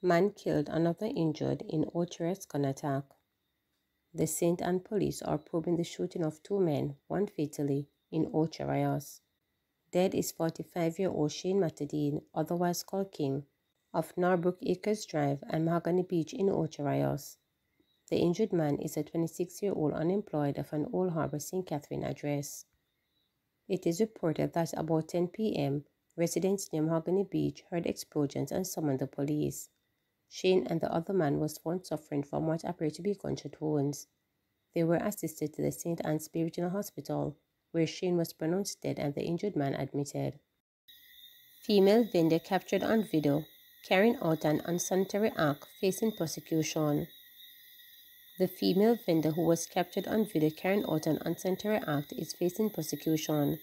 Man killed, another injured in Ocher's gun attack. The Saint and police are probing the shooting of two men, one fatally, in Ocherayos. Dead is 45-year-old Shane Matadine, otherwise called King, of Norbrook Acres Drive and Mahogany Beach in Ocherayos. The injured man is a 26-year-old unemployed of an Old Harbor St. Catherine address. It is reported that about 10 p.m., residents near Mahogany Beach heard explosions and summoned the police. Shane and the other man was found suffering from what appeared to be gunshot wounds. They were assisted to the St. Anne's Regional Hospital, where Shane was pronounced dead and the injured man admitted. Female vendor captured on video carrying out an unsanitary act facing prosecution. The female vendor who was captured on video carrying out an unsanitary act is facing prosecution.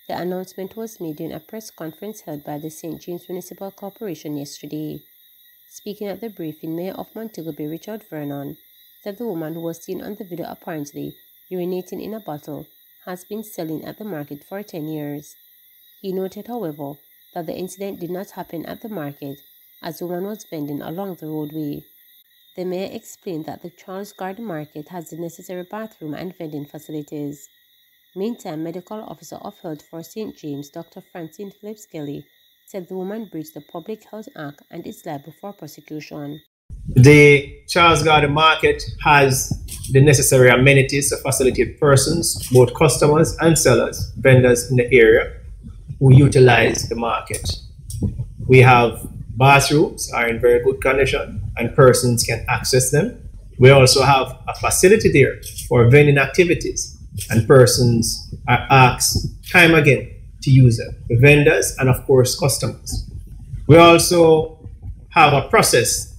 The announcement was made during a press conference held by the St. James Municipal Corporation yesterday. Speaking at the briefing, Mayor of Montego Bay, Richard Vernon, said the woman who was seen on the video apparently urinating in a bottle has been selling at the market for 10 years. He noted, however, that the incident did not happen at the market as the woman was vending along the roadway. The mayor explained that the Charles Garden Market has the necessary bathroom and vending facilities. Meantime, Medical Officer of Health for St. James, Dr. Francine Phillips Kelly, said the woman breached the Public Health Act and is liable for prosecution. The Charles Garden Market has the necessary amenities to facilitate persons, both customers and sellers, vendors in the area who utilize the market. We have bathrooms are in very good condition and persons can access them. We also have a facility there for vending activities and persons are asked time again to use it, the vendors and of course customers. We also have a process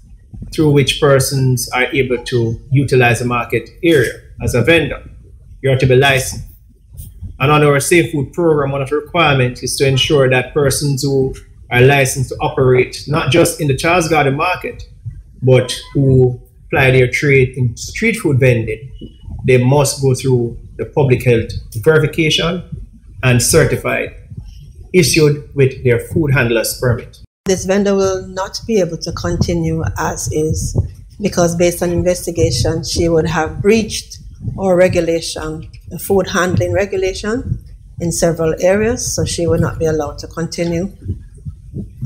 through which persons are able to utilize the market area as a vendor. You have to be licensed. And on our Safe Food program, one of the requirements is to ensure that persons who are licensed to operate not just in the Charles Garden Market, but who apply their trade in street food vending, they must go through the public health verification and certified, issued with their food handler's permit. This vendor will not be able to continue as is because based on investigation, she would have breached our regulation, the food handling regulation in several areas, so she would not be allowed to continue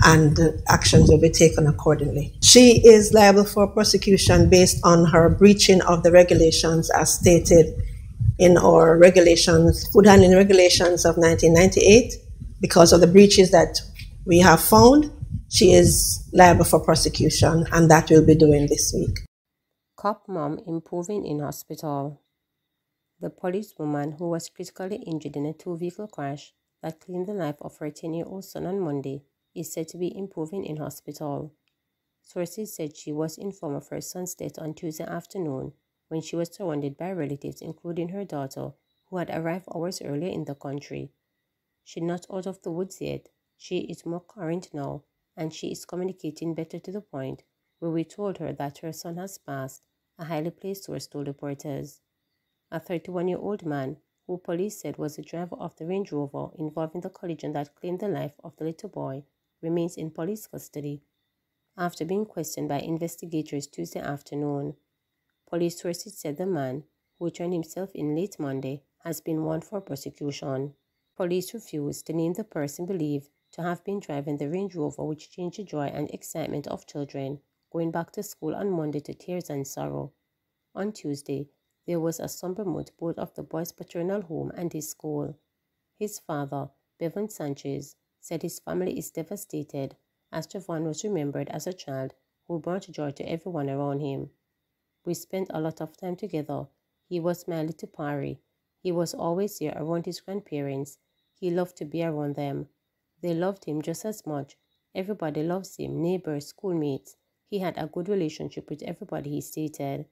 and actions will be taken accordingly. She is liable for prosecution based on her breaching of the regulations as stated in our regulations, food handling regulations of 1998. Because of the breaches that we have found, she is liable for prosecution, and that we'll be doing this week. Cop mom improving in hospital. The policewoman who was critically injured in a two-vehicle crash that claimed the life of her 10-year-old son on Monday is said to be improving in hospital. Sources said she was informed of her son's death on Tuesday afternoon when she was surrounded by relatives, including her daughter, who had arrived hours earlier in the country. She's not out of the woods yet. She is more current now, and she is communicating better to the point where we told her that her son has passed, a highly placed source told reporters. A 31-year-old man, who police said was the driver of the Range Rover involved in the collision that claimed the life of the little boy, remains in police custody after being questioned by investigators Tuesday afternoon. Police sources said the man, who turned himself in late Monday, has been warned for prosecution. Police refused to name the person believed to have been driving the Range Rover, which changed the joy and excitement of children going back to school on Monday to tears and sorrow. On Tuesday, there was a somber mood both of the boy's paternal home and his school. His father, Javon Sanchez, said his family is devastated as Javon was remembered as a child who brought joy to everyone around him. We spent a lot of time together. He was my little Pari. He was always there around his grandparents. He loved to be around them. They loved him just as much. Everybody loves him, neighbors, schoolmates. He had a good relationship with everybody, he stated.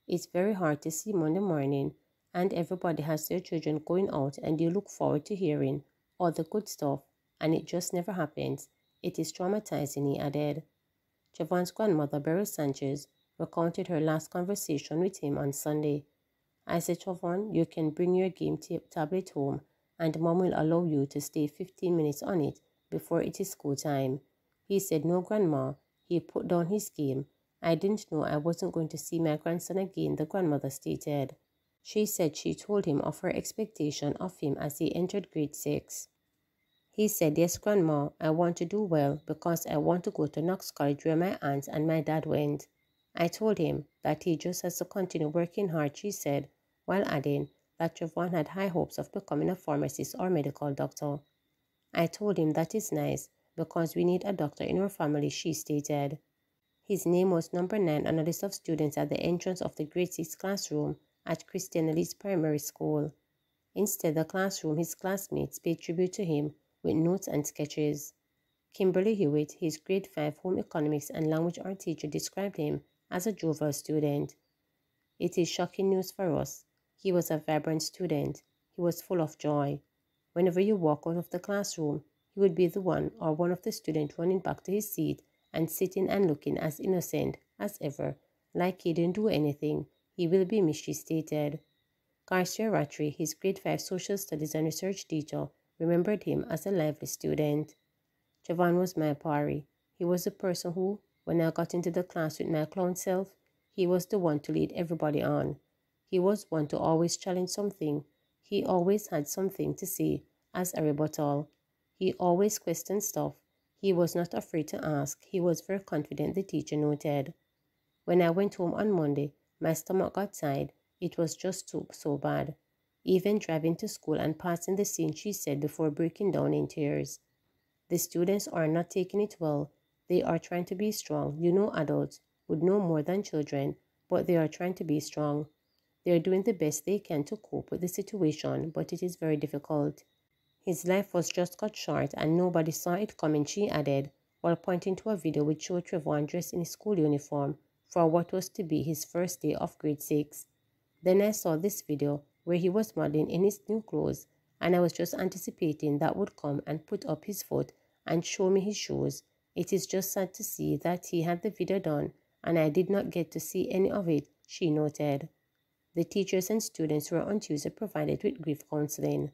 It's very hard to see Monday morning and everybody has their children going out and you look forward to hearing all the good stuff and it just never happens. It is traumatizing, he added. Javon's grandmother, Beryl Sanchez, recounted her last conversation with him on Sunday. I said, Javon, you can bring your game tablet home and mom will allow you to stay 15 minutes on it before it is school time. He said, no, grandma. He put down his game. I didn't know I wasn't going to see my grandson again, the grandmother stated. She said she told him of her expectation of him as he entered grade 6. He said, yes, grandma, I want to do well because I want to go to Knox College where my aunt and my dad went. I told him that he just has to continue working hard, she said, while adding that Javon had high hopes of becoming a pharmacist or medical doctor. I told him that is nice because we need a doctor in our family, she stated. His name was number 9 on a list of students at the entrance of the grade 6 classroom at Christian Elise Primary School. Instead, the classroom, his classmates paid tribute to him with notes and sketches. Kimberly Hewitt, his grade 5 home economics and language art teacher, described him as a jovial student. It is shocking news for us. He was a vibrant student. He was full of joy. Whenever you walk out of the classroom, he would be the one or one of the students running back to his seat and sitting and looking as innocent as ever, like he didn't do anything. He will be missed, she stated. Garcia Rattray, his grade 5 social studies and research teacher, remembered him as a lively student. Javon was my pari. He was the person who, when I got into the class with my clown self, he was the one to lead everybody on. He was one to always challenge something. He always had something to say as a rebuttal. He always questioned stuff. He was not afraid to ask. He was very confident, the teacher noted. When I went home on Monday, my stomach got tired. It was just so bad. Even driving to school and passing the scene, she said before breaking down in tears. The students are not taking it well. They are trying to be strong. You know, adults would know more than children, but they are trying to be strong. They are doing the best they can to cope with the situation, but it is very difficult. His life was just cut short and nobody saw it coming, she added, while pointing to a video which showed Javon dressed in his school uniform for what was to be his first day of grade 6. Then I saw this video where he was modeling in his new clothes, and I was just anticipating that would come and put up his foot and show me his shoes. It is just sad to see that he had the video done and I did not get to see any of it, she noted. The teachers and students were on Tuesday provided with grief counseling.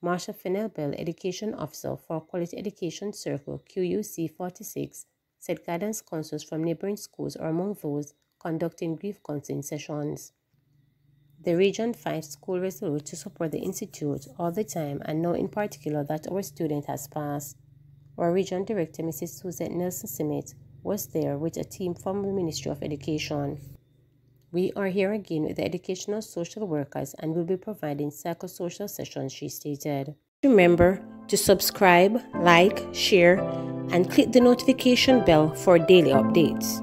Marsha Fennell Bell, Education Officer for Quality Education Circle QUC 46, said guidance counselors from neighboring schools are among those conducting grief counseling sessions. The Region 5 school resolute to support the Institute all the time and now in particular that our student has passed. Our Region Director, Mrs. Suzette Nelson-Simmet, was there with a team from the Ministry of Education. We are here again with the educational social workers and will be providing psychosocial sessions, she stated. Remember to subscribe, like, share, and click the notification bell for daily updates.